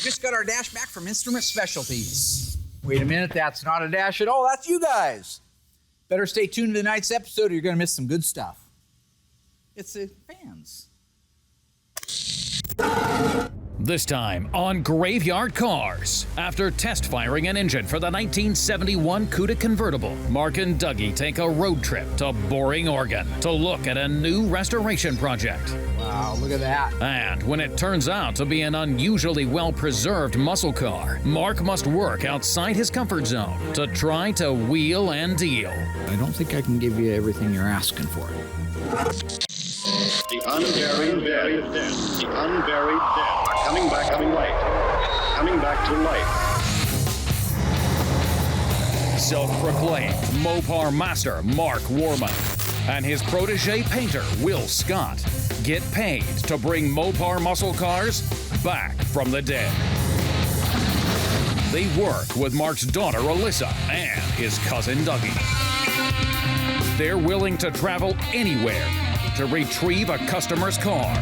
just got our dash back from Instrument Specialties. Wait a minute, that's not a dash at all. That's you guys. Better stay tuned to tonight's episode or you're going to miss some good stuff. It's the fans. This time on Graveyard Carz. After test firing an engine for the 1971 Cuda convertible, Mark and Dougie take a road trip to Boring, Oregon to look at a new restoration project. Wow, look at that. And when it turns out to be an unusually well-preserved muscle car, Mark must work outside his comfort zone to try to wheel and deal. I don't think I can give you everything you're asking for. The unburied dead. The unburied dead are coming back to life. Coming back to life. Self-proclaimed Mopar master Mark Warman and his protege painter Will Scott get paid to bring Mopar muscle cars back from the dead. They work with Mark's daughter Alyssa and his cousin Dougie. They're willing to travel anywhere to retrieve a customer's car,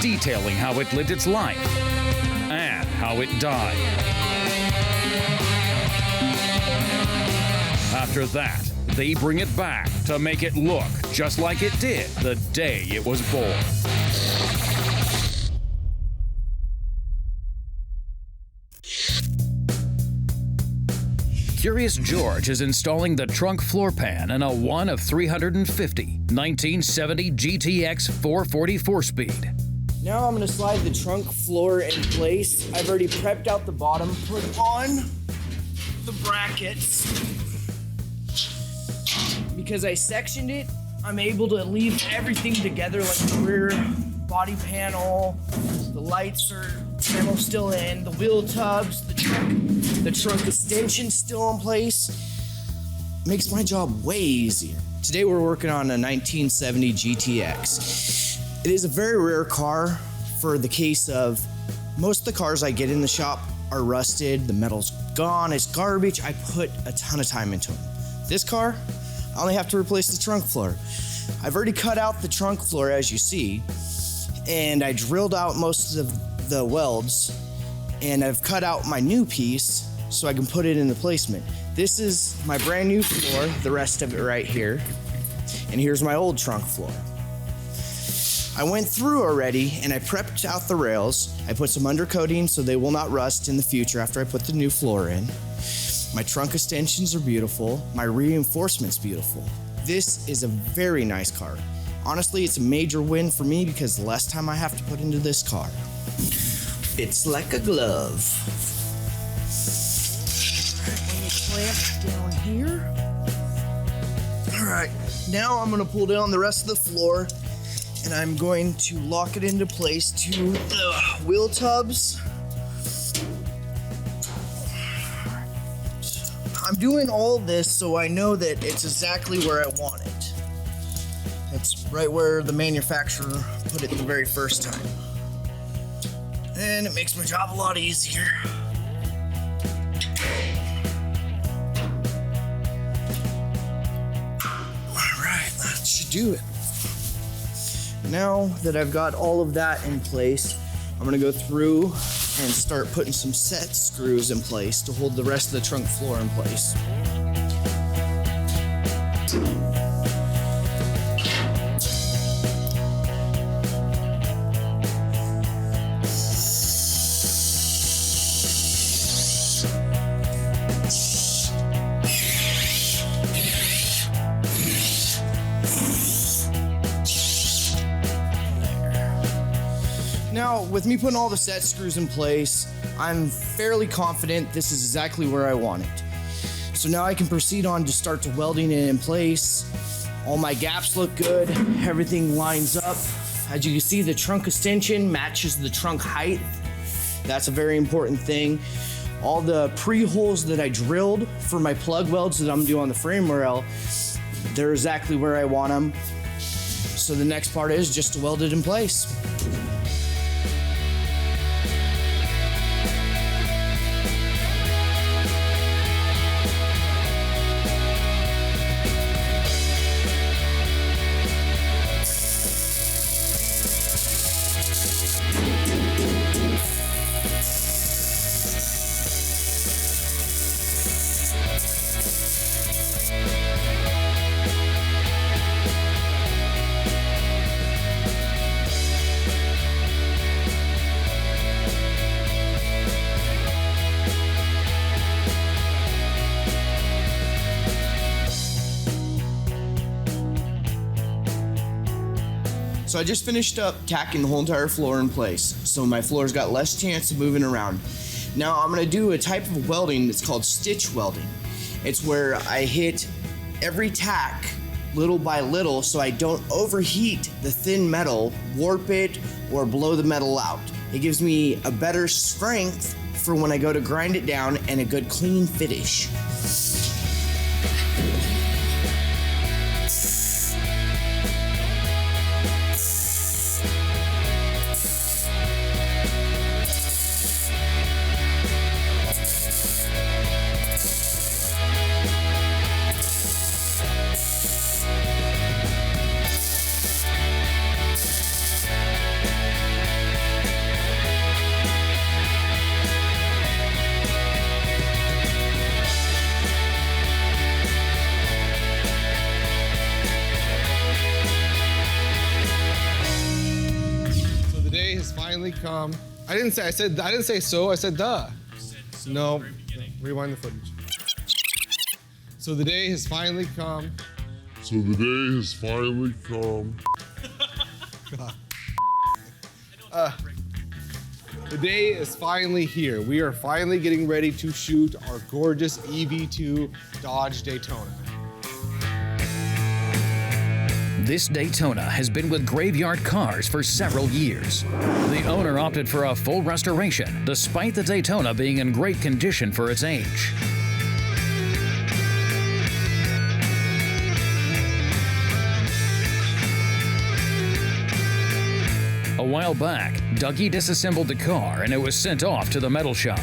detailing how it lived its life and how it died. After that, they bring it back to make it look just like it did the day it was born. Curious George is installing the trunk floor pan in a 1 of 350 1970 GTX 444 speed. Now I'm going to slide the trunk floor in place. I've already prepped out the bottom, put on the brackets. Because I sectioned it, I'm able to leave everything together, like the rear body panel, the lights are still in, the wheel tubs, the trunk extension still in place. Makes my job way easier. Today we're working on a 1970 GTX. It is a very rare car for the case of most of the cars I get in the shop are rusted, the metal's gone, it's garbage. I put a ton of time into them. This car, I only have to replace the trunk floor. I've already cut out the trunk floor as you see, and I drilled out most of the welds, and I've cut out my new piece so I can put it in the placement. This is my brand new floor, the rest of it right here, and here's my old trunk floor. I went through already and I prepped out the rails. I put some undercoating so they will not rust in the future after I put the new floor in. My trunk extensions are beautiful. My reinforcement's beautiful. This is a very nice car. Honestly, it's a major win for me because the less time I have to put into this car. It's like a glove. Clamp down here. All right, now I'm gonna pull down the rest of the floor and I'm going to lock it into place to the wheel tubs. I'm doing all this so I know that it's exactly where I want it. It's right where the manufacturer put it the very first time. And it makes my job a lot easier. All right, that should do it. Now that I've got all of that in place, I'm gonna go through and start putting some set screws in place to hold the rest of the trunk floor in place. Now, with me putting all the set screws in place, I'm fairly confident this is exactly where I want it. So now I can proceed on to start to welding it in place. All my gaps look good, everything lines up. As you can see, the trunk extension matches the trunk height. That's a very important thing. All the pre-holes that I drilled for my plug welds that I'm gonna do on the frame rail, they're exactly where I want them. So the next part is just to weld it in place. I just finished up tacking the whole entire floor in place, so my floor's got less chance of moving around. Now I'm gonna do a type of welding that's called stitch welding. It's where I hit every tack little by little so I don't overheat the thin metal, warp it, or blow the metal out. It gives me a better strength for when I go to grind it down and a good clean finish. Finally come. I didn't say so, I said duh. No, rewind the footage. So the day has finally come. The day is finally here. We are finally getting ready to shoot our gorgeous EV2 Dodge Daytona. This Daytona has been with Graveyard Carz for several years. The owner opted for a full restoration, despite the Daytona being in great condition for its age. A while back, Dougie disassembled the car and it was sent off to the metal shop.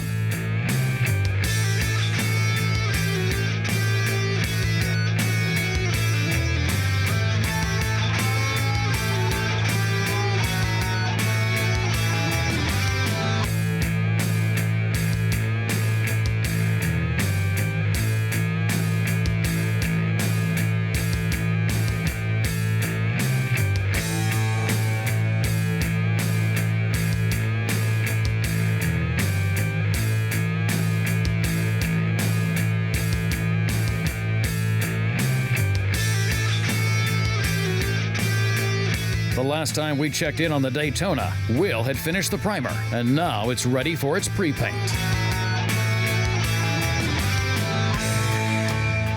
The last time we checked in on the Daytona, Will had finished the primer, and now it's ready for its pre-paint.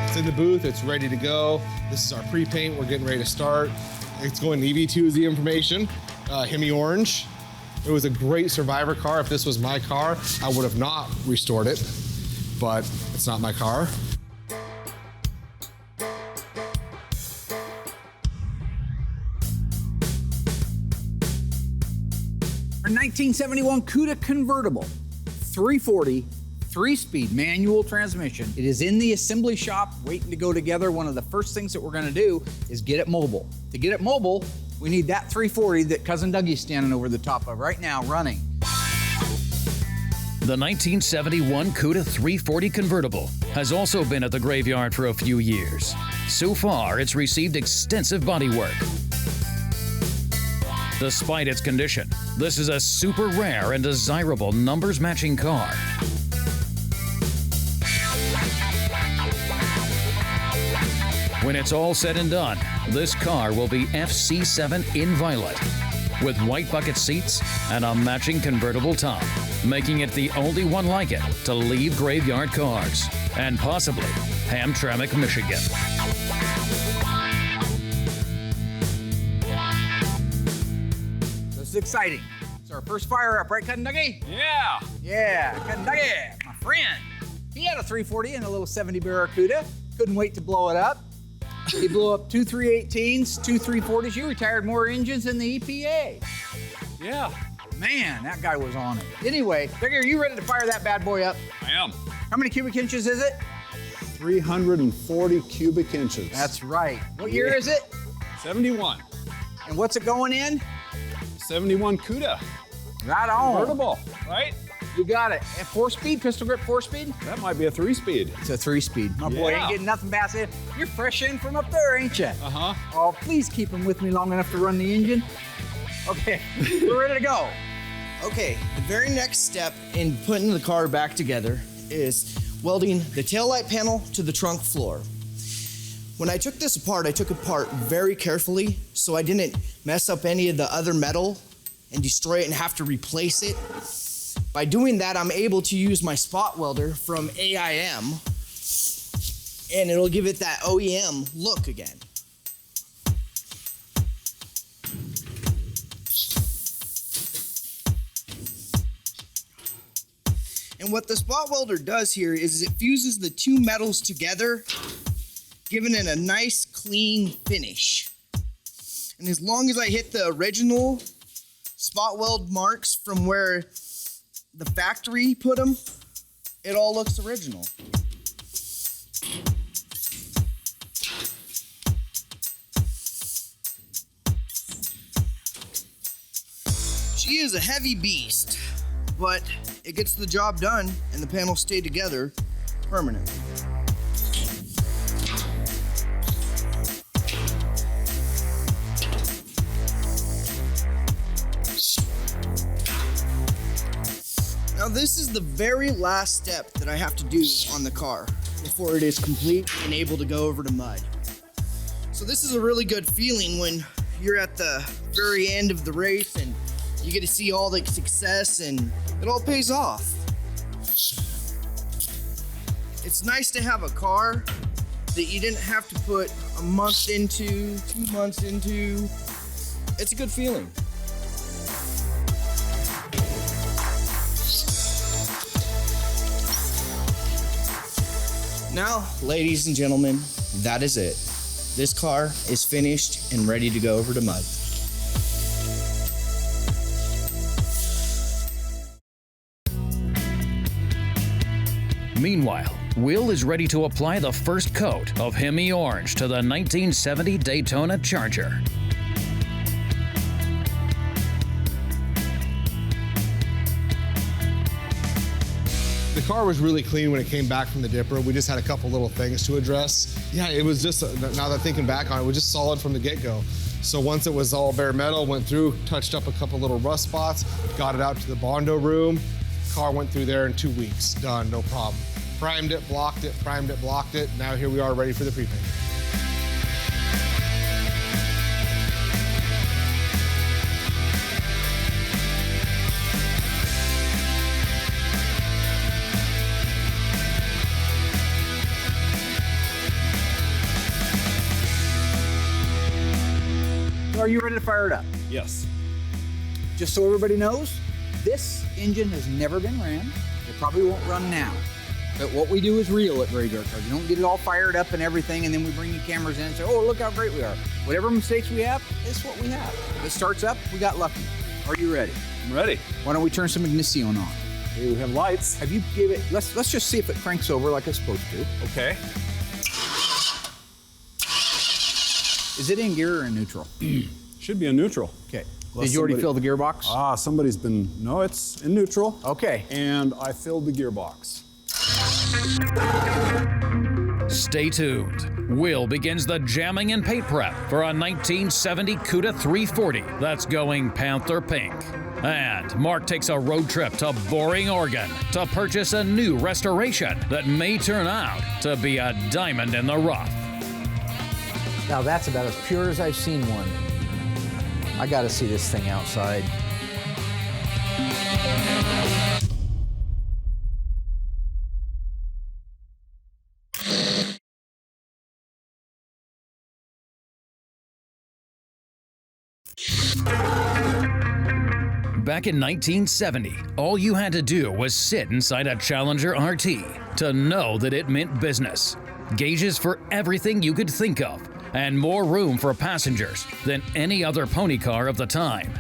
It's in the booth, it's ready to go. This is our pre-paint, we're getting ready to start. It's going EV2 is the information, Hemi Orange. It was a great survivor car. If this was my car, I would have not restored it, but it's not my car. Our 1971 Cuda convertible, 340, 3-speed manual transmission. It is in the assembly shop waiting to go together. One of the first things that we're gonna do is get it mobile. To get it mobile, we need that 340 that Cousin Dougie's standing over the top of right now running. The 1971 Cuda 340 convertible has also been at the graveyard for a few years. So far, it's received extensive body work. Despite its condition, this is a super rare and desirable numbers-matching car. When it's all said and done, this car will be FC7 in violet, with white bucket seats and a matching convertible top, making it the only one like it to leave Graveyard Carz, and possibly Hamtramck, Michigan. This is exciting. It's our first fire up, right, Cousin Dougie? Yeah. Yeah, Cousin Dougie, my friend. He had a 340 and a little 70 Barracuda. Couldn't wait to blow it up. He blew up 2 318s, 2 340s. You retired more engines than the EPA. Yeah. Man, that guy was on it. Anyway, Dougie, are you ready to fire that bad boy up? I am. How many cubic inches is it? 340 cubic inches. That's right. What year is it? 71. And what's it going in? 71 Cuda. Right on. Convertible, right? You got it. And 4-speed, pistol grip 4-speed? That might be a 3-speed. It's a 3-speed. My boy Yeah. ain't getting nothing past it. You're fresh in from up there, ain't you? Uh-huh. Oh, please keep him with me long enough to run the engine. Okay, we're ready to go. Okay, the very next step in putting the car back together is welding the taillight panel to the trunk floor. When I took this apart, I took it apart very carefully so I didn't mess up any of the other metal and destroy it and have to replace it. By doing that, I'm able to use my spot welder from AIM, and it'll give it that OEM look again. And what the spot welder does here is it fuses the two metals together, giving it a nice clean finish. And as long as I hit the original spot weld marks from where the factory put them, it all looks original. She is a heavy beast, but it gets the job done and the panels stay together permanently. Now this is the very last step that I have to do on the car before it is complete and able to go over to mud. So this is a really good feeling when you're at the very end of the race and you get to see all the success and it all pays off. It's nice to have a car that you didn't have to put a month into, 2 months into. It's a good feeling. Now, ladies and gentlemen, that is it. This car is finished and ready to go over to mud. Meanwhile, Will is ready to apply the first coat of Hemi Orange to the 1970 Daytona Charger. The car was really clean when it came back from the dipper. We just had a couple little things to address. Yeah, it was just, now that thinking back on it, was just solid from the get-go. So once it was all bare metal, went through, touched up a couple little rust spots, got it out to the Bondo room. Car went through there in 2 weeks, done, no problem. Primed it, blocked it, primed it, blocked it. Now here we are ready for the pre-paint. Are you ready to fire it up? Yes. Just so everybody knows, this engine has never been ran. It probably won't run now. But what we do is real at Graveyard Carz. You don't get it all fired up and everything, and then we bring the cameras in and say, oh, look how great we are. Whatever mistakes we have, it's what we have. If it starts up, we got lucky. Are you ready? I'm ready. Why don't we turn some ignition on? Okay, we have lights. Have you give it, let's just see if it cranks over like it's supposed to. Okay. Is it in gear or in neutral? Should be a neutral. Okay. Unless Did you already somebody- fill the gearbox? Somebody's been, no, it's in neutral. Okay. And I filled the gearbox. Stay tuned. Will begins the jamming and paint prep for a 1970 CUDA 340 that's going Panther pink. And Mark takes a road trip to Boring, Oregon to purchase a new restoration that may turn out to be a diamond in the rough. Now that's about as pure as I've seen one. I gotta see this thing outside. Back in 1970, all you had to do was sit inside a Challenger RT to know that it meant business. Gauges for everything you could think of, and more room for passengers than any other pony car of the time.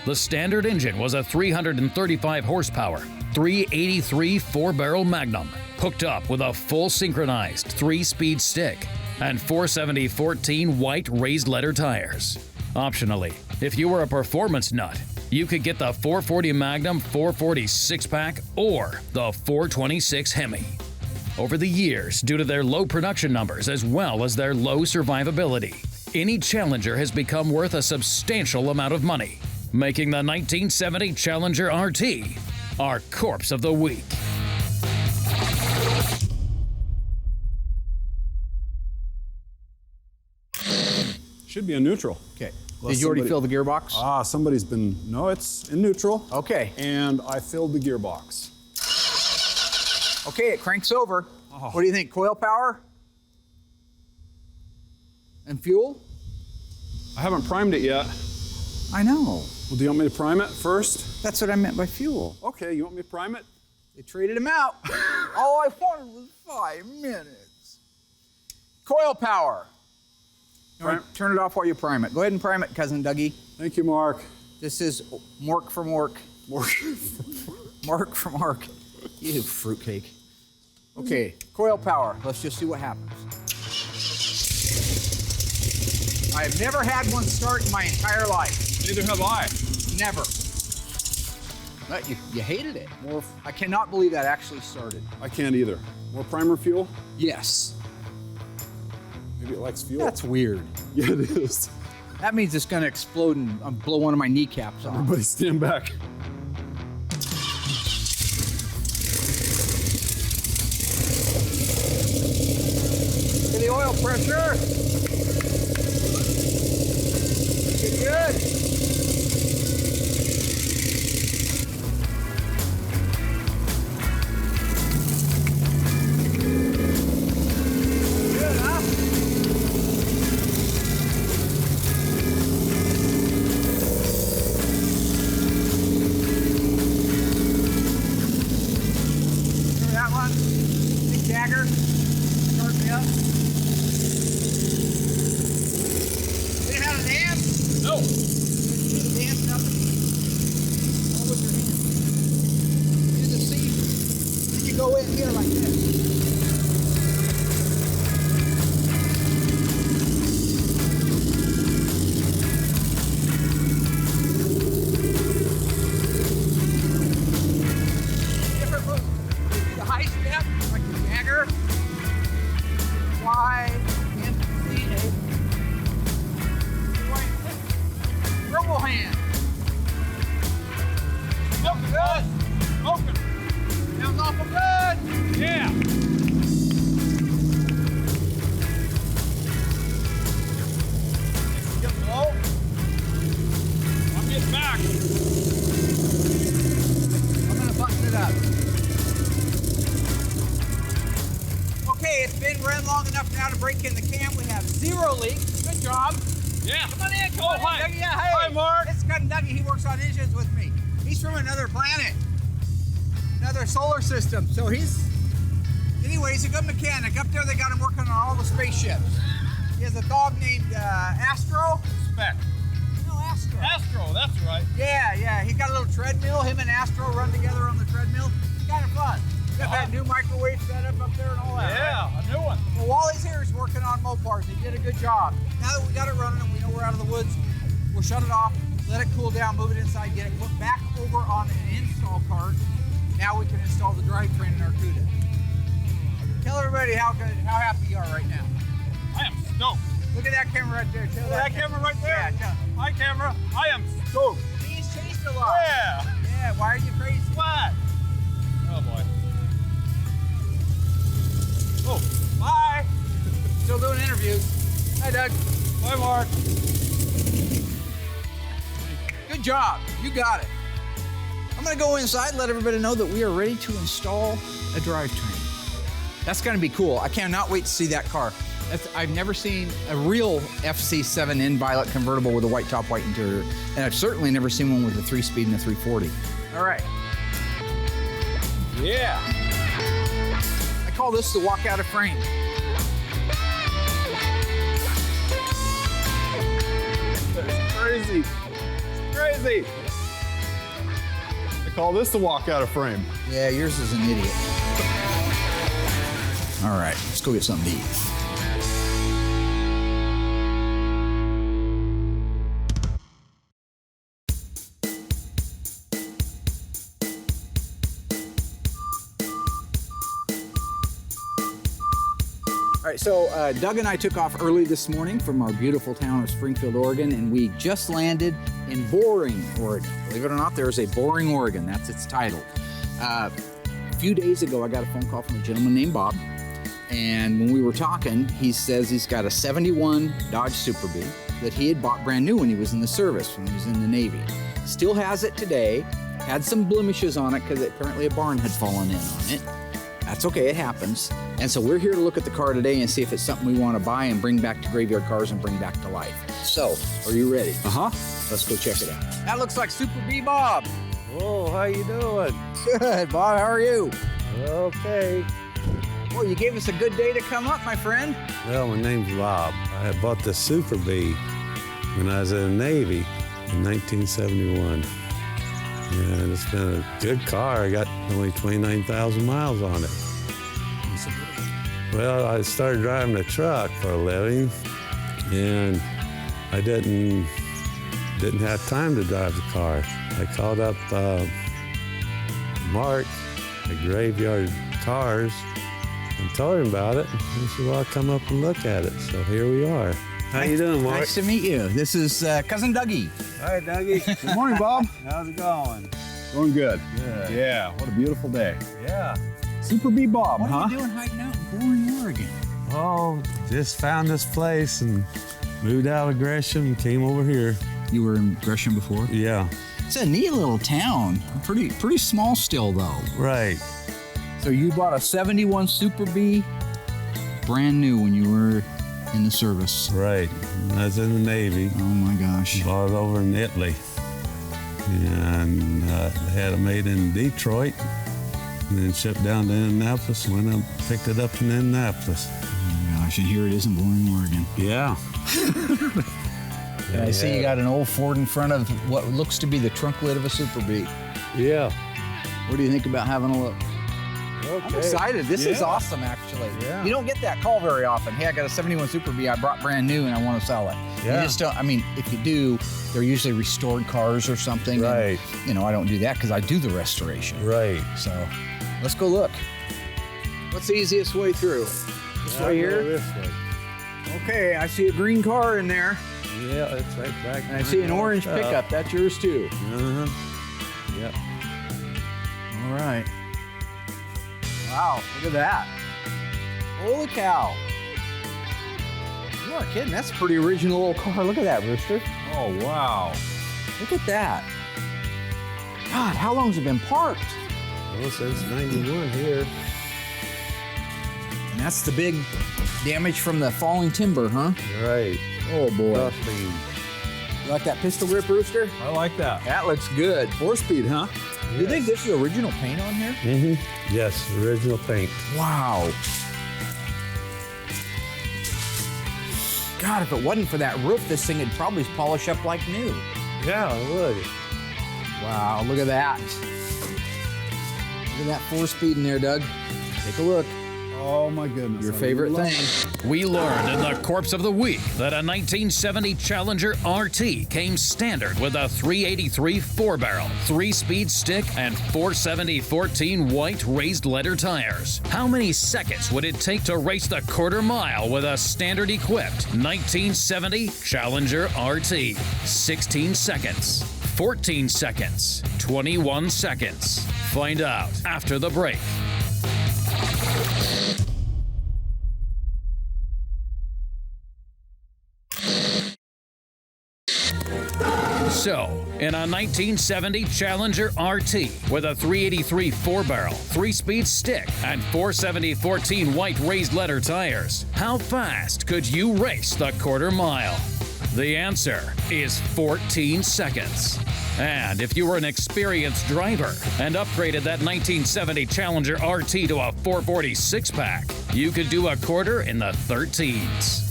The standard engine was a 335 horsepower, 383 4-barrel Magnum, hooked up with a full synchronized 3-speed stick and 470/14 white raised letter tires. Optionally, if you were a performance nut, you could get the 440 Magnum 440 6-pack or the 426 Hemi. Over the years, due to their low production numbers as well as their low survivability, any Challenger has become worth a substantial amount of money, making the 1970 Challenger RT our corpse of the week. Should be a neutral. Okay. Unless Did you already somebody- fill the gearbox? Somebody's been, no, it's in neutral. Okay. And I filled the gearbox. Okay, it cranks over. Oh. What do you think? Coil power? And fuel? I haven't primed it yet. I know. Well, do you want me to prime it first? That's what I meant by fuel. Okay, you want me to prime it? They traded him out. All I wanted was 5 minutes. Coil power. Turn it off while you prime it. Go ahead and prime it, Cousin Dougie. Thank you, Mark. This is Mork from Mork. Mark from Mark. You fruitcake. Okay, coil power. Let's just see what happens. I've never had one start in my entire life. Neither have I. Never. But you hated it. I cannot believe that actually started. I can't either. More primer fuel? Yes. Maybe it likes fuel. That's weird. Yeah, it is. That means it's gonna explode and blow one of my kneecaps off. Everybody stand back. To the oil pressure. Good. Good, huh? Remember that one? Big Jagger. Start me up. Did it have a dance? No. Dance nothing. All with your hand. Use the seat. Then you go in here like this. Different moves. The high step, like the Jagger. Slide into the seat. Robo hand. Smoking good. Smoking. Sounds awful good. Yeah. Get low. I'm getting back. I'm gonna button it up. Okay, it's been run long enough now to break in the cam. We have 0 leaks. Good job. Yeah. Come on in, come Oh, on hi. in, Dougie. Yeah, hey. Hi, Mark. This is Cousin Dougie. He works on engines with me. He's from another planet, another solar system. So anyway, he's a good mechanic. Up there, they got him working on all the spaceships. He has a dog named Astro. Spec. No, Astro. Astro, that's right. Yeah. He got a little treadmill. Him and Astro run together on the treadmill. It's kind of fun. Got that new microwave setup up there and all that. Yeah, Right? a new one. Well, while he's here, he's working on Mopars. He did a good job. Now that we got it running and we know we're out of the woods, we'll shut it off, let it cool down, move it inside, get it put back over on an install cart. Now we can install the drivetrain in our CUDA. Tell everybody how happy you are right now. I am stoked. Look at that camera right there. Tell That camera right there? Yeah, tell. Hi, camera. I am stoked. He's chased a lot. Yeah. Yeah, why are you crazy? What? Oh, boy. Oh, bye. Still doing interviews. Hi, Doug. Bye, Mark. Good job. You got it. I'm going to go inside and let everybody know that we are ready to install a drivetrain. That's going to be cool. I cannot wait to see that car. I've never seen a real FC7N Violet convertible with a white top, white interior. And I've certainly never seen one with a 3-speed and a 340. All right. Yeah. I call this the walk out of frame. That's crazy. It's crazy. I call this the walk out of frame. Yeah, yours is an idiot. All right, let's go get something to eat. All right, so Doug and I took off early this morning from our beautiful town of Springfield, Oregon, and we just landed in Boring, Oregon. Believe it or not, there is a Boring, Oregon. That's its title. A few days ago, I got a phone call from a gentleman named Bob, and when we were talking, he says he's got a 71 Dodge Super Bee, that he had bought brand new when he was in the service, when he was in the Navy. Still has it today. Had some blemishes on it because apparently a barn had fallen in on it. That's okay, it happens. And so we're here to look at the car today and see if it's something we want to buy and bring back to Graveyard Cars and bring back to life. So, are you ready? Uh-huh. Let's go check it out. That looks like Super B Bob. Oh, how you doing? Good, Bob, how are you? Okay. Well, you gave us a good day to come up, my friend. Well, my name's Bob. I bought the Super B when I was in the Navy in 1971. And it's been a good car. I got only 29,000 miles on it. Well, I started driving a truck for a living, and I didn't have time to drive the car. I called up Mark at Graveyard Cars and told him about it. He said, well, I'll come up and look at it. So here we are. How you doing, Mark? Nice to meet you. This is Cousin Dougie. Hi, Dougie. Good morning, Bob. How's it going? Going good. Good. Yeah, what a beautiful day. Yeah. Super B Bob, What huh? are you doing hiding out in boring Oregon? Oh, just found this place and moved out of Gresham and came over here. You were in Gresham before? Yeah. It's a neat little town. Pretty small still, though. Right. So you bought a 71 Super B, brand new when you were in the service. Right. I was in the Navy. Oh my gosh. Bought it over in Italy. And they had it made in Detroit and then shipped down to Indianapolis. Went up, picked it up in Indianapolis. Oh my gosh, and here it is in boring Oregon. Yeah. I see you got an old Ford in front of what looks to be the trunk lid of a Super B. Yeah. What do you think about having a look? Okay. I'm excited. This is Yeah. awesome, actually. Yeah. You don't get that call very often. Hey, I got a 71 Super B I brought brand new and I want to sell it. Yeah. You just don't, I mean, if you do, they're usually restored cars or something. and, Right. you know, I don't do that because I do the restoration. Right. So let's go look. What's the easiest way through? This way here? This way. Okay, I see a green car in there. Yeah, it's right back. And I see an orange pickup. That's yours too. Uh-huh. Yep. All right. Wow, look at that. Holy cow. You aren't kidding. That's a pretty original little car. Look at that, Rooster. Oh, wow. Look at that. God, how long's it been parked? Well, since 91 here. And that's the big damage from the falling timber, huh? Right. Oh, boy. Roughly. You like that pistol grip, Rooster? I like that. That looks good. 4-speed, huh? Do you think this is original paint on here? Mm-hmm. Yes, original paint. Wow. God, if it wasn't for that roof, this thing would probably polish up like new. Yeah, it would. Wow, look at that. Look at that 4-speed in there, Doug. Take a look. Oh, my goodness. Your I favorite love thing. We learned in the Corpse of the Week that a 1970 Challenger RT came standard with a 383 4-barrel, 3-speed stick, and 470 14 white raised leather tires. How many seconds would it take to race the quarter mile with a standard equipped 1970 Challenger RT? 16 seconds, 14 seconds, 21 seconds. Find out after the break. So, in a 1970 Challenger RT with a 383 4-barrel, 3-speed stick, and 470 14 white raised leather tires, how fast could you race the quarter mile? The answer is 14 seconds. And if you were an experienced driver and upgraded that 1970 Challenger RT to a 440 6-pack, you could do a quarter in the 13s.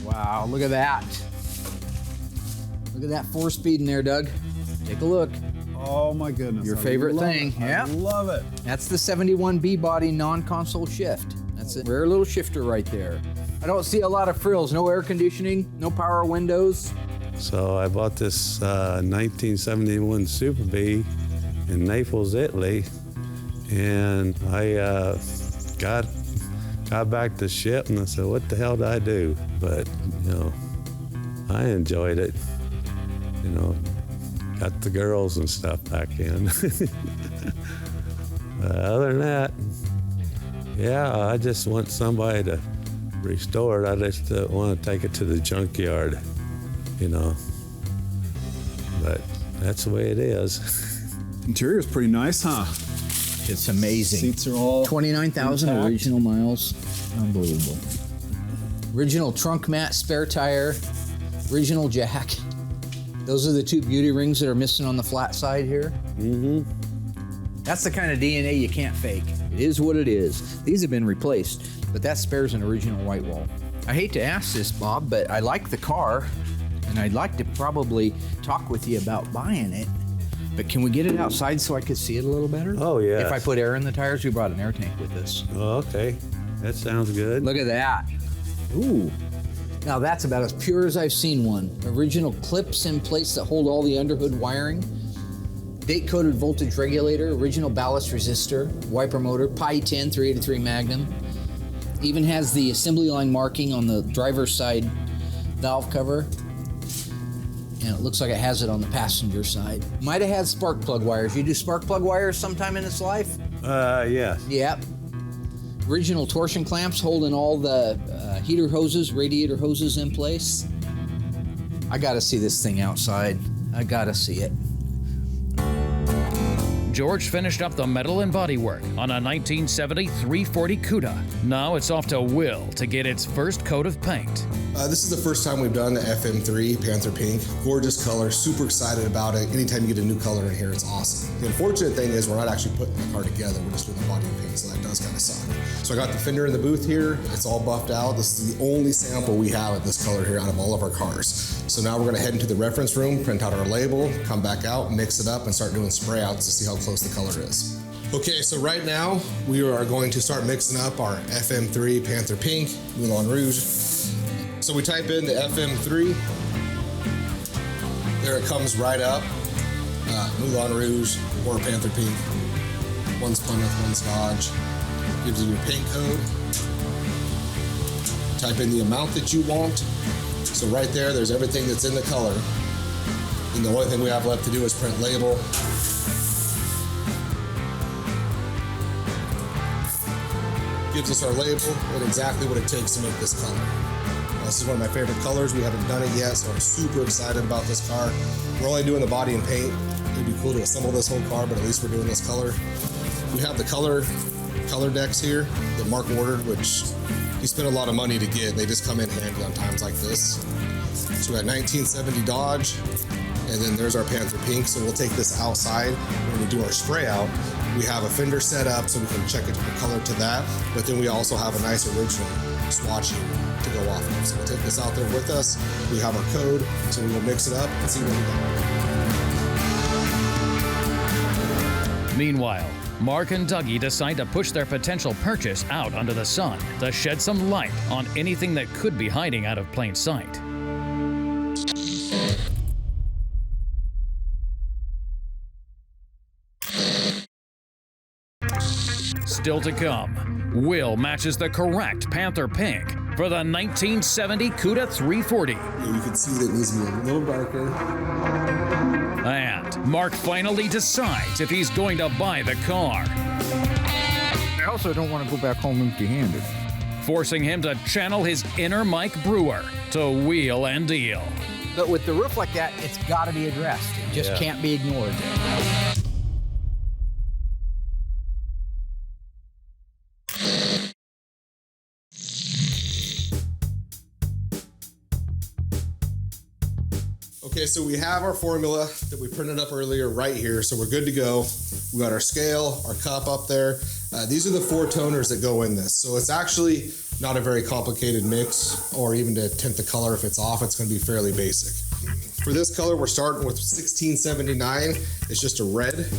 Wow, look at that. Look at that 4-speed in there, Doug. Take a look. Oh, my goodness. Your I favorite love thing. it. Yeah. I love it. That's the 71 B-body non-console shift. That's a rare little shifter right there. I don't see a lot of frills. No air conditioning, no power windows. So I bought this 1971 Super B in Naples, Italy, and I got back to ship and I said, what the hell did I do? But, you know, I enjoyed it. You know, got the girls and stuff back in. Other than that, Yeah, I just want somebody to restore it. I just want to take it to the junkyard, you know. But that's the way it is. Interior's pretty nice, huh? It's amazing. Seats are all 29,000 intact. original miles. Unbelievable. Original trunk mat, spare tire, original jack. Those are the two beauty rings that are missing on the flat side here. Mm-hmm. That's the kind of DNA you can't fake. It is what it is. These have been replaced, but that spares an original white wall. I hate to ask this, Bob, but I like the car, and I'd like to probably talk with you about buying it. But can we get it outside so I could see it a little better? Oh, yeah. If I put air in the tires, we brought an air tank with us. Oh, okay. That sounds good. Look at that. Ooh. Now that's about as pure as I've seen one. Original clips in place that hold all the underhood wiring. Date-coded voltage regulator, original ballast resistor, wiper motor, Pi 10 383 Magnum. Even has the assembly line marking on the driver's side valve cover. And it looks like it has it on the passenger side. Might have had spark plug wires. You do spark plug wires sometime in its life? Yeah. Yep. Original torsion clamps holding all the heater hoses, radiator hoses in place. I gotta see this thing outside. I gotta see it. George finished up the metal and bodywork on a 1970 340 CUDA. Now it's off to Will to get its first coat of paint. This is the first time we've done the FM3 Panther Pink. Gorgeous color, super excited about it. Anytime you get a new color in here, it's awesome. The unfortunate thing is we're not actually putting the car together. We're just doing the body and paint, so that does kind of suck. So I got the fender in the booth here. It's all buffed out. This is the only sample we have of this color here out of all of our cars. So now we're gonna head into the reference room, print out our label, come back out, mix it up, and start doing spray outs to see how close the color is. Okay, so right now we are going to start mixing up our FM3 Panther Pink Moulin Rouge. So we type in the FM3. There it comes right up. Moulin Rouge or Panther Pink. One's Plymouth, one's Dodge. Gives you your paint code. Type in the amount that you want. So right there's everything that's in the color. And the only thing we have left to do is print label. Gives us our label and exactly what it takes to make this color. This is one of my favorite colors. We haven't done it yet, so I'm super excited about this car. We're only doing the body and paint. It'd be cool to assemble this whole car, but at least we're doing this color. We have the color decks here that Mark ordered, which he spent a lot of money to get. They just come in handy on times like this. So we got 1970 Dodge, and then there's our Panther Pink. So we'll take this outside when we do our spray out. We have a fender set up so we can check it the color to that, but then we also have a nice original swatch here to go off of. So we'll take this out there with us. We have our code, so we will mix it up and see what we got. Meanwhile, Mark and Dougie decide to push their potential purchase out under the sun to shed some light on anything that could be hiding out of plain sight. Still to come, Will matches the correct Panther Pink for the 1970 CUDA 340. You can see that it needs to be a little darker. And Mark finally decides if he's going to buy the car, I also don't want to go back home empty-handed. forcing him to channel his inner Mike Brewer to wheel and deal. But with the roof like that, it's got to be addressed. It just can't be ignored. Okay, so we have our formula that we printed up earlier right here, so we're good to go. We got our scale, our cup up there. These are the 4 toners that go in this. So it's actually not a very complicated mix, or even to tint the color if it's off, it's gonna be fairly basic. For this color, we're starting with 1679. It's just a red.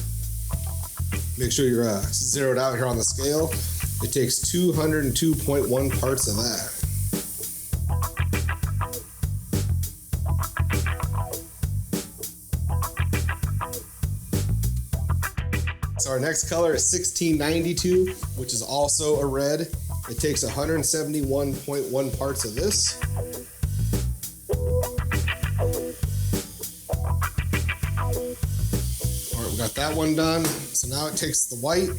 Make sure you're zeroed out here on the scale. It takes 202.1 parts of that. So our next color is 1692, which is also a red. It takes 171.1 parts of this. All right, we got that one done. So now it takes the white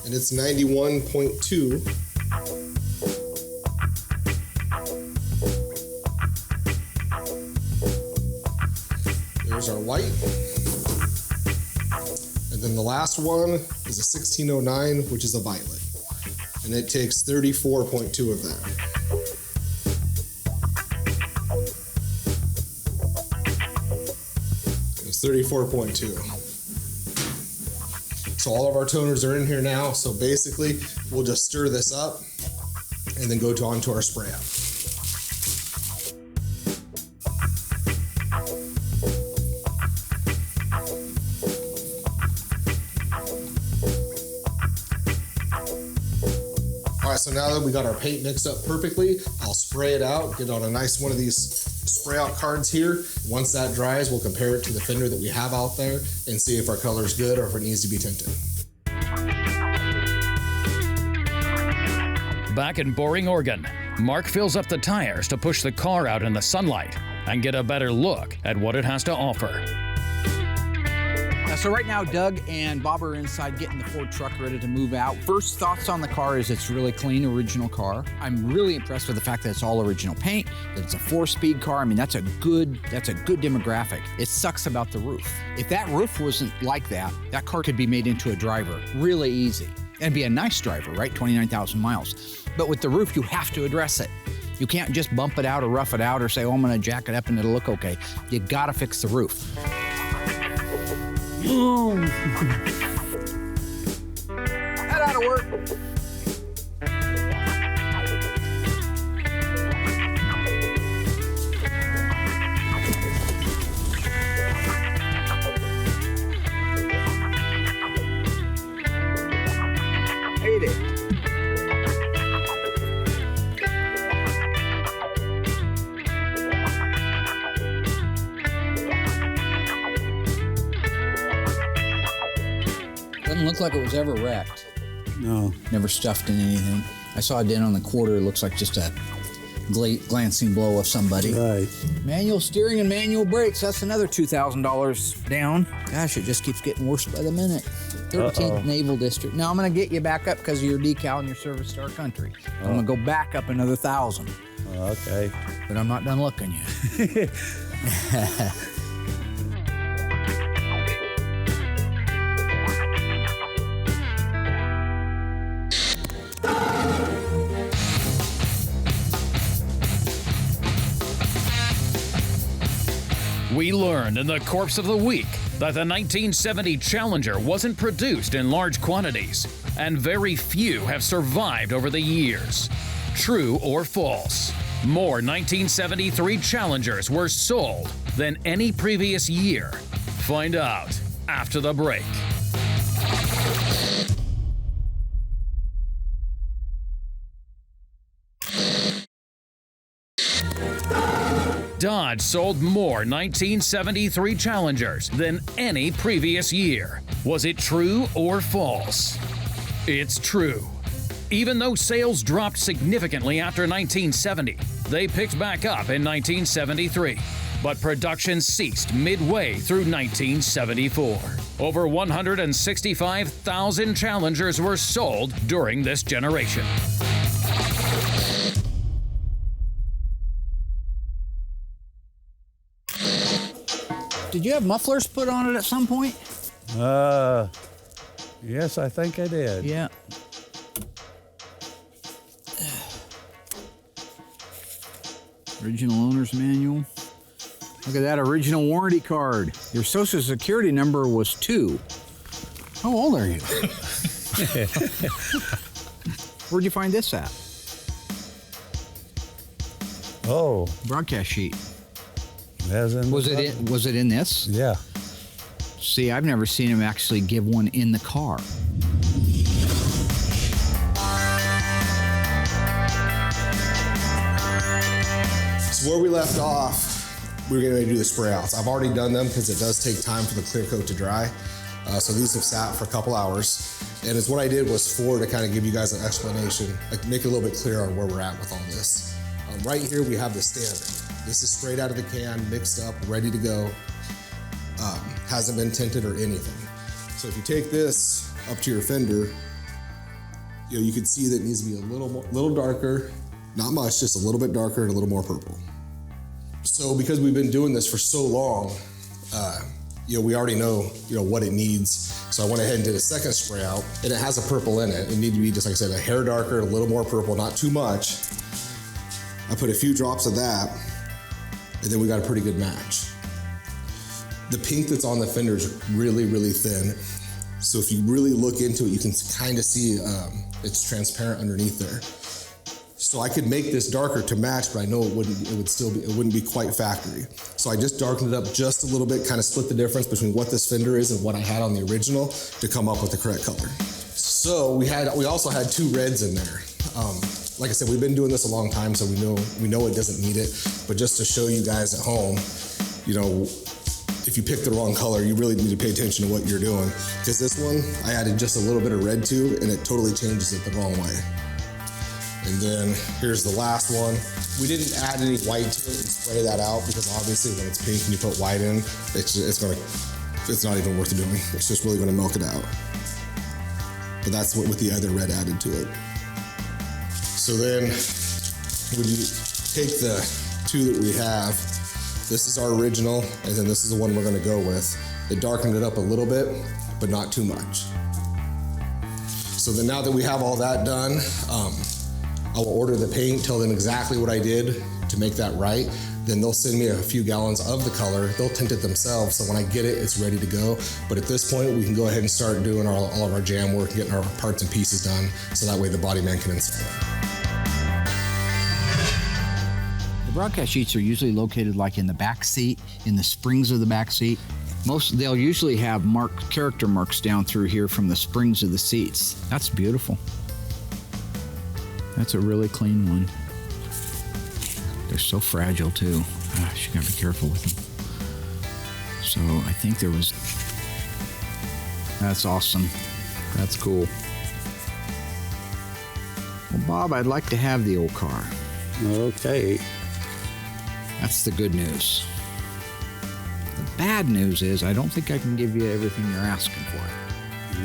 and it's 91.2. There's our white. And then the last one is a 1609, which is a violet. And it takes 34.2 of that. It's 34.2. So all of our toners are in here now. So basically, we'll just stir this up and then go onto our spray out. All right, so now that we got our paint mixed up perfectly, I'll spray it out, get on a nice one of these spray out cards here. Once that dries, we'll compare it to the fender that we have out there and see if our color is good or if it needs to be tinted. Back in Boring, Oregon, Mark fills up the tires to push the car out in the sunlight and get a better look at what it has to offer. So right now, Doug and Bob are inside getting the Ford truck ready to move out. First thoughts on the car is it's really clean, original car. I'm really impressed with the fact that it's all original paint, that it's a 4-speed car. I mean, that's a good demographic. It sucks about the roof. If that roof wasn't like that, that car could be made into a driver really easy and be a nice driver, right? 29,000 miles. But with the roof, you have to address it. You can't just bump it out or rough it out or say, oh, I'm gonna jack it up and it'll look okay. You gotta fix the roof. That ought to work. Hate it. Doesn't look like it was ever wrecked. No. Never stuffed in anything. I saw a dent on the quarter. It looks like just a glancing blow of somebody. Right. Manual steering and manual brakes. That's another $2,000 down. Gosh, it just keeps getting worse by the minute. 13th Naval District. Now I'm going to get you back up because of your decal and your service to our country. I'm going to go back up another 1,000. Okay. But I'm not done looking yet. We learned in the Corpse of the Week that the 1970 Challenger wasn't produced in large quantities, and very few have survived over the years. True or false? More 1973 Challengers were sold than any previous year. Find out after the break. Dodge sold more 1973 Challengers than any previous year. Was it true or false? It's true. Even though sales dropped significantly after 1970, they picked back up in 1973. But production ceased midway through 1974. Over 165,000 Challengers were sold during this generation. Did you have mufflers put on it at some point? Yes, I think I did. Yeah. Original owner's manual. Look at that original warranty card. Your social security number was 2. How old are you? Where'd you find this at? Oh. Broadcast sheet. Was it in this? Yeah. See, I've never seen him actually give one in the car. So where we left off, we were getting ready to do the spray outs. I've already done them because it does take time for the clear coat to dry. So these have sat for a couple hours. And it's what I did was to kind of give you guys an explanation, like make it a little bit clearer on where we're at with all this. Right here, we have the standard. This is straight out of the can, mixed up, ready to go. Hasn't been tinted or anything. So if you take this up to your fender you can see that it needs to be a little darker, not much, just a little bit darker and a little more purple. So because we've been doing this for so long, we already know, what it needs. So I went ahead and did a second spray out, and it has a purple in it. It needed to be, just like I said, a hair darker, a little more purple, not too much. I put a few drops of that, and then we got a pretty good match. The pink that's on the fender is really, really thin. So if you really look into it, you can kind of see it's transparent underneath there. So I could make this darker to match, but I know it wouldn't be quite factory. So I just darkened it up just a little bit, kind of split the difference between what this fender is and what I had on the original to come up with the correct color. So we also had 2 reds in there. Like I said, we've been doing this a long time, so we know it doesn't need it. But just to show you guys at home, if you pick the wrong color, you really need to pay attention to what you're doing. Because this one, I added just a little bit of red to, and it totally changes it the wrong way. And then here's the last one. We didn't add any white to it and spray that out because obviously when it's pink and you put white in, it's not even worth doing. It's just really gonna milk it out. But that's what with the other red added to it. So then when you take the 2 that we have, this is our original, and then this is the one we're gonna go with. It darkened it up a little bit, but not too much. So then now that we have all that done, I will order the paint, tell them exactly what I did to make that right. Then they'll send me a few gallons of the color. They'll tint it themselves, so when I get it, it's ready to go. But at this point, we can go ahead and start doing all of our jam work and getting our parts and pieces done, so that way the body man can install it. The broadcast sheets are usually located like in the back seat, in the springs of the back seat. They'll usually have character marks down through here from the springs of the seats. That's beautiful. That's a really clean one. They're so fragile too. Gosh, you gotta be careful with them. So I think that's awesome. That's cool. Well, Bob, I'd like to have the old car. Okay. That's the good news. The bad news is I don't think I can give you everything you're asking for.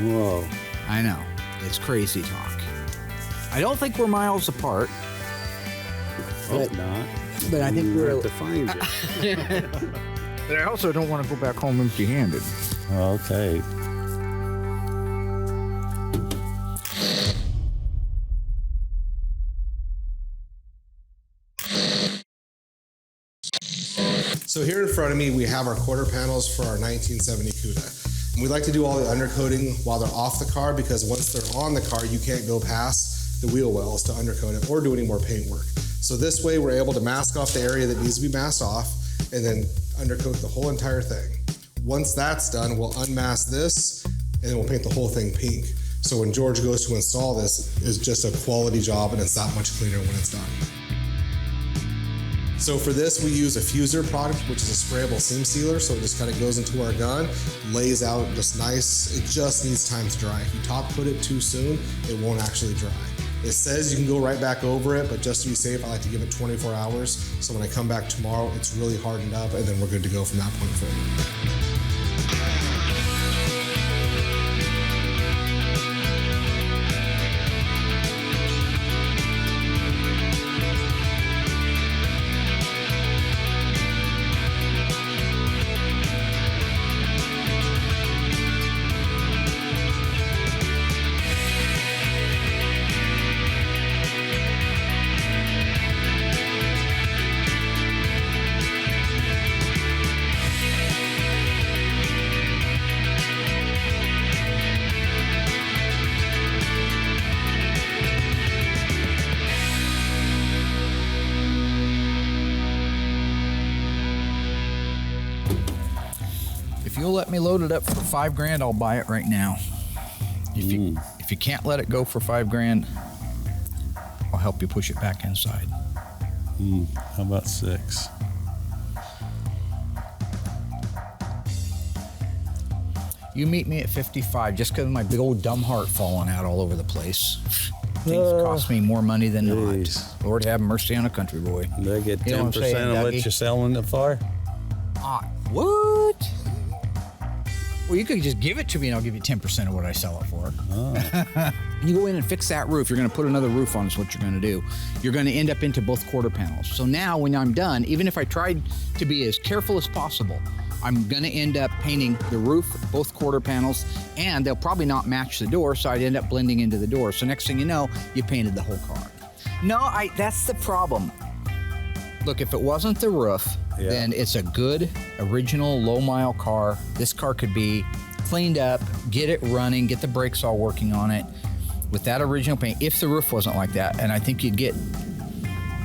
Whoa. I know. It's crazy talk. I don't think we're miles apart. Hope not. But I think we're to find you. But I also don't want to go back home empty-handed. Okay. So here in front of me, we have our quarter panels for our 1970 CUDA. And we like to do all the undercoating while they're off the car because once they're on the car, you can't go past the wheel wells to undercoat it or do any more paint work. So this way we're able to mask off the area that needs to be masked off and then undercoat the whole entire thing. Once that's done, we'll unmask this and then we'll paint the whole thing pink. So when George goes to install this, it's just a quality job and it's that much cleaner when it's done. So for this, we use a fuser product, which is a sprayable seam sealer. So it just kind of goes into our gun, lays out just nice. It just needs time to dry. If you top coat it too soon, it won't actually dry. It says you can go right back over it, but just to be safe, I like to give it 24 hours. So when I come back tomorrow, it's really hardened up and then we're good to go from that point forward. If you'll let me load it up for $5,000, I'll buy it right now. If you can't let it go for $5,000, I'll help you push it back inside. How about 6? You meet me at 55 just because of my big old dumb heart falling out all over the place. Things cost me more money than not. Lord have mercy on a country boy. They get You know what I'm 10% saying, of what Dougie? you're selling it for? What? Well, you could just give it to me and I'll give you 10% of what I sell it for. Oh. You go in and fix that roof. You're going to put another roof on is what you're going to do. You're going to end up into both quarter panels. So now when I'm done, even if I tried to be as careful as possible, I'm going to end up painting the roof, both quarter panels, and they'll probably not match the door, so I'd end up blending into the door. So next thing you know, you painted the whole car. No, that's the problem. Look, if it wasn't the roof, then it's a good, original, low-mile car. This car could be cleaned up, get it running, get the brakes all working on it with that original paint, if the roof wasn't like that, and I think you'd get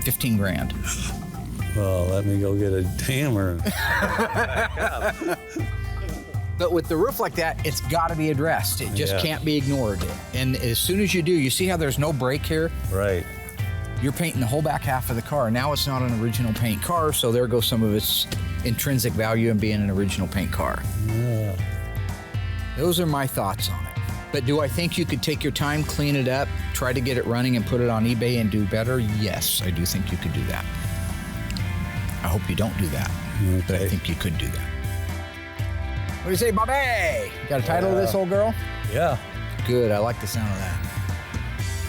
15 grand. Well, let me go get a hammer. But with the roof like that, it's got to be addressed. It just can't be ignored. And as soon as you do, you see how there's no brake here? Right. You're painting the whole back half of the car. Now it's not an original paint car, so there goes some of its intrinsic value in being an original paint car. Yeah. Those are my thoughts on it. But do I think you could take your time, clean it up, try to get it running and put it on eBay and do better? Yes, I do think you could do that. I hope you don't do that, but I think you could do that. What do you say, Bobby? Got a title of this old girl? Yeah. Good, I like the sound of that.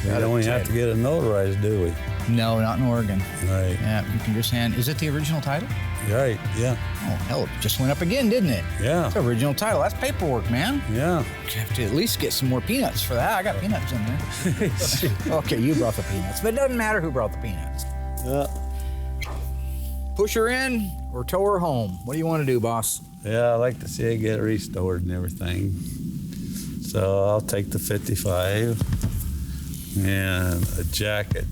We don't even have to get it notarized, do we? No, not in Oregon. Right. Yeah, you can just hand. Is it the original title? Right, yeah. Oh, hell, it just went up again, didn't it? Yeah. It's the original title. That's paperwork, man. Yeah. You have to at least get some more peanuts for that. I got peanuts in there. Okay, you brought the peanuts, but it doesn't matter who brought the peanuts. Yeah. Push her in or tow her home. What do you want to do, boss? Yeah, I like to see it get restored and everything. So I'll take the 55 and a jacket.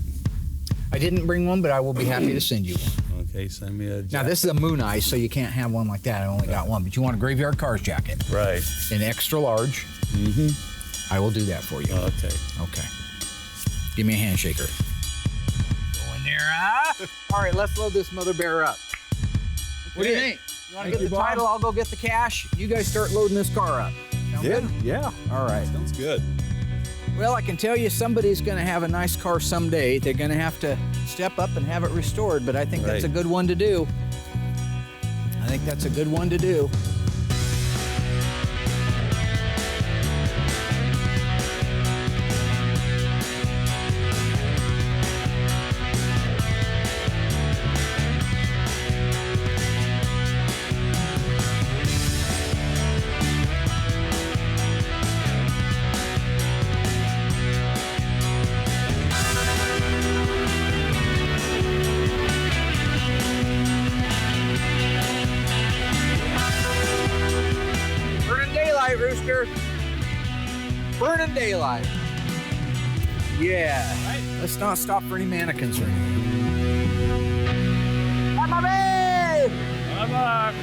I didn't bring one, but I will be happy to send you one. Okay, send me a jacket. Now, this is a Moon Ice, so you can't have one like that. I only got one, but you want a Graveyard Carz jacket. Right. An extra large. Mm-hmm. I will do that for you. Okay. Okay. Give me a handshaker. Go in there, huh? All right, let's load this mother bear up. What do you think? You want to get the title? I'll go get the cash. You guys start loading this car up. Sound good? Yeah. All right. Sounds good. Well, I can tell you somebody's going to have a nice car someday. They're going to have to step up and have it restored, but I think that's a good one to do. I think that's a good one to do. Rooster. Burning daylight. Yeah. Right. Let's not stop for any mannequins or anything. Bye, Bobby! Bye-bye.